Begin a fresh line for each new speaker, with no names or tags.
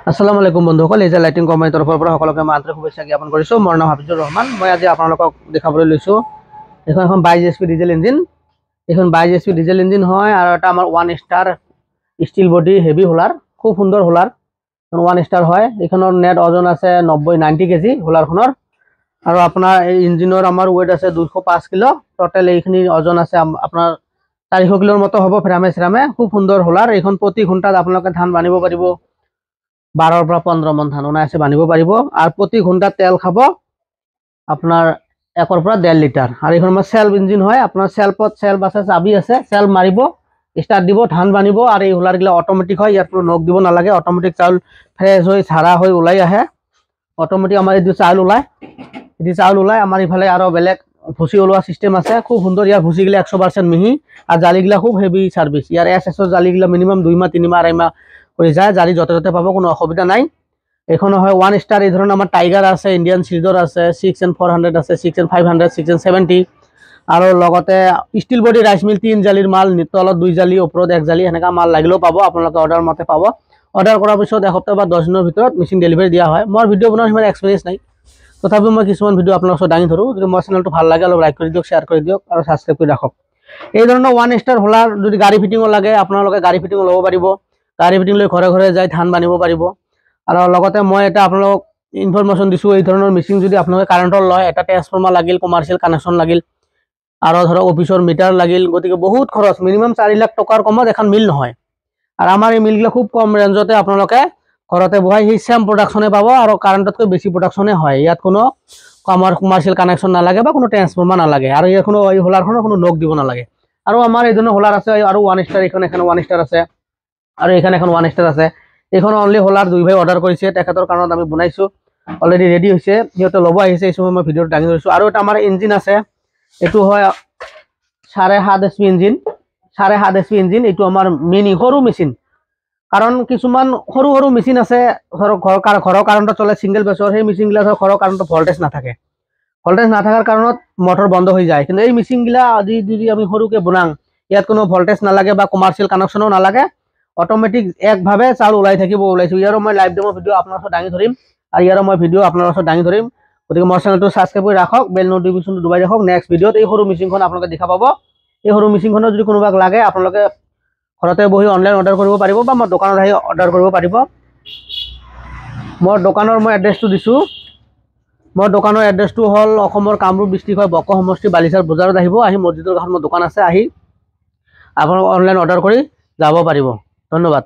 আসসালামু আলাইকুম বন্ধুসকল, এই যে লাইটিং কোম্পানীৰ তৰফৰ পৰা সকলোকে মই আন্তৰিক শুভেচ্ছা জ্ঞাপন কৰিছোঁ। মোৰ নাম হাফিজুৰ ৰহমান। মই আজি আপোনালোকক দেখাবলৈ লৈছোঁ এখন 22 HP ডিজেল ইঞ্জিন। এখন 22 HP ডিজেল ইঞ্জিন হয় আৰু এটা আমাৰ 1 ষ্টাৰ ষ্টিল বডি হেভি হোলাৰ, খুব সুন্দৰ হোলাৰ, 1 ষ্টাৰ হয়। এইখনৰ নেট ওজন আছে 90 কেজি হোলাৰখনৰ। আৰু আপোনাৰ এই ইঞ্জিনৰ আমাৰ ৱেট আছে 205 কিলো। টোটেল এইখিনি ওজন আছে আপোনাৰ 400 কিলোৰ মতো হ'ব ফ্ৰামে শ্ৰামে। খুব সুন্দৰ হোলাৰ। এইখন প্ৰতি ঘণ্টাত আপোনালোকে ধান বানিব পাৰিব 12 পৰা 15 মন ধান অনায়াসে বানিব পাৰিব। আৰু প্ৰতি ঘণ্টাত তেল খাব আপোনাৰ 1 পৰা 1.5 লিটাৰ। আৰু এইখন আমাৰ সেলফ ইঞ্জিন হয়। আপোনাৰ সেলফ আছে, চাবি আছে, সেলফ মাৰিব, ষ্টাৰ্ট দিব, ধান বানিব। আৰু এই হোলাৰগিলা অটোমেটিক হয়, ইয়াত কোনো নখ দিব নালাগে। অটোমেটিক চাউল ফ্ৰেছ হৈ ঝাৰা হৈ ওলাই আহে। অটোমেটিক আমাৰ এইটো চাউল ওলাই আমাৰ ইফালে আৰু বেলেগ ভুচি ওলোৱা চিষ্টেম আছে। খুব সুন্দৰ। ইয়াৰ ভুচিগিলা 100% মিহি আৰু জালিগিলা খুব হেভি সাৰ্ভিস। ইয়াৰ এছএছৰ জালিগিলা মিনিমাম 2 মাহ 3 মাহ 2.5 মাহ হৈ যায়। জালি য'তে ত'তে পাব, কোনো অসুবিধা নাই। এখন হয় 1 ষ্টাৰ। এই ধৰণৰ আমাৰ টাইগাৰ আছে, ইণ্ডিয়ান সিলডৰ আছে, 6N400 আছে, 6N500, 6N70। আৰু লগতে ষ্টিল বডি ৰাইচ মিল 3 জালিৰ মাল, তলত 2 জালি, ওপৰত 1 জালি, এনেকা মাল লাগিলেও পাব। আপোনালোকে অৰ্ডাৰ মতে পাব। অৰ্ডাৰ কৰাৰ পিছত এসপ্তাহ বা 10 দিনৰ ভিতৰত মেচিন ডেলিভাৰী দিয়া হয়। মোৰ ভিডিঅ' বনোৱাৰ সিমান এক্সপিৰিয়েঞ্চ নাই, তথাপিও মই কিছুমান ভিডিঅ' আপোনালোকৰ ওচৰত দাঙি ধৰোঁ। যদি মোৰ চেনেলটো ভাল লাগে অলপ লাইক কৰি দিয়ক, শ্বেয়াৰ কৰি দিয়ক আৰু ছাবস্ক্ৰাইব কৰি ৰাখক। এই ধৰণৰ 1 ষ্টাৰ হোলাৰ যদি গাড়ী ফিটিঙো লাগে, আপোনালোকে গাড়ী ফিটিঙো ল'ব পাৰিব। গাড়ী ফিটিং লৈ ঘৰে ঘৰে যাই ধান বানিব পাৰিব। আৰু লগতে মই এটা আপোনালোকক ইনফৰমেশ্যন দিছোঁ, এই ধৰণৰ মেচিন যদি আপোনালোকে কাৰেণ্টৰ লয়, এটা ট্ৰেন্সফৰ্মাৰ লাগিল, কমাৰ্চিয়েল কানেকশ্যন লাগিল, আৰু ধৰক অফিচৰ মিটাৰ লাগিল, গতিকে বহুত খৰচ। মিনিমাম 4 লাখ টকাৰ কমত এখন মিল নহয়। আৰু আমাৰ এই মিলগিলা খুব কম ৰেঞ্জতে আপোনালোকে ঘৰতে বহাই সেই চেম প্ৰডাকশ্যনে পাব, আৰু কাৰেণ্টতকৈ বেছি প্ৰডাকশ্যনে হয়। ইয়াত কোনো কমাৰ্চিয়েল কানেকশ্যন নালাগে বা কোনো ট্ৰেন্সফৰ্মাৰ নালাগে। আৰু ইয়াৰ কোনো এই হোলাৰখনৰ কোনো নখ দিব নালাগে। আৰু আমাৰ এই ধৰণৰ হোলাৰ আছে আৰু 1 ষ্টাৰ। এখন 1 ষ্টাৰ আছে, আৰু এইখন এখন 1 ষ্টাৰ আছে। এইখন অনলি হোলাৰ 2 ভাই অৰ্ডাৰ কৰিছে, তেখেতৰ কাৰণত আমি বনাইছোঁ, অলৰেডি ৰেডি হৈছে, সিহঁতে ল'ব আহিছে। এই সময় মই ভিডিঅ'ত দাঙি ধৰিছোঁ। আৰু এটা আমাৰ ইঞ্জিন আছে, এইটো হয় 7.5 HP ইঞ্জিন, 7.5 HP ইঞ্জিন। এইটো আমাৰ মিনি সৰু মেচিন। কাৰণ কিছুমান সৰু সৰু মেচিন আছে, ধৰক ঘৰৰ কাৰেণ্টত চলে, ছিংগল বেছৰ। সেই মেচিনগিলা ধৰক ঘৰৰ কাৰেণ্টত ভল্টেজ নাথাকে, ভল্টেজ নাথাকাৰ কাৰণত মটৰ বন্ধ হৈ যায়। কিন্তু এই মেচিনগিলা আজি যদি আমি সৰুকৈ বনাওঁ, ইয়াত কোনো ভল্টেজ নালাগে বা কমাৰ্চিয়েল কানেকশ্যনো নালাগে, অটোমেটিক একভাৱে চাউল ওলাই থাকিব। ওলাইছোঁ। ইয়াৰো মই লাইভ ডেমো ভিডিঅ' আপোনাৰ ওচৰত দাঙি ধৰিম, আৰু ইয়াৰো মই ভিডিঅ' আপোনাৰ ওচৰত দাঙি ধৰিম। গতিকে মোৰ চেনেলটো ছাবস্ক্ৰাইব কৰি ৰাখক, বেল নটিফিকেশ্যনটো দবাই ৰাখক। নেক্সট ভিডিঅ'ত এই সৰু মেচিনখন আপোনালোকে দেখা পাব। এই সৰু মেচিনখনত যদি কোনোবাক লাগে, আপোনালোকে ঘৰতে বহি অনলাইন অৰ্ডাৰ কৰিব পাৰিব বা মোৰ দোকানত আহি অৰ্ডাৰ কৰিব পাৰিব। মোৰ দোকানৰ মই এড্ৰেছটো দিছোঁ। মোৰ দোকানৰ এড্ৰেছটো হ'ল অসমৰ কামৰূপ ডিষ্ট্ৰিক্টৰ বক সমষ্টি বালিচাৰ বজাৰত আহিব। আহি মছজিদৰ কাষত মোৰ দোকান আছে, আহি আপোনালোকে অনলাইন অৰ্ডাৰ কৰি যাব পাৰিব। ধন্যবাদ।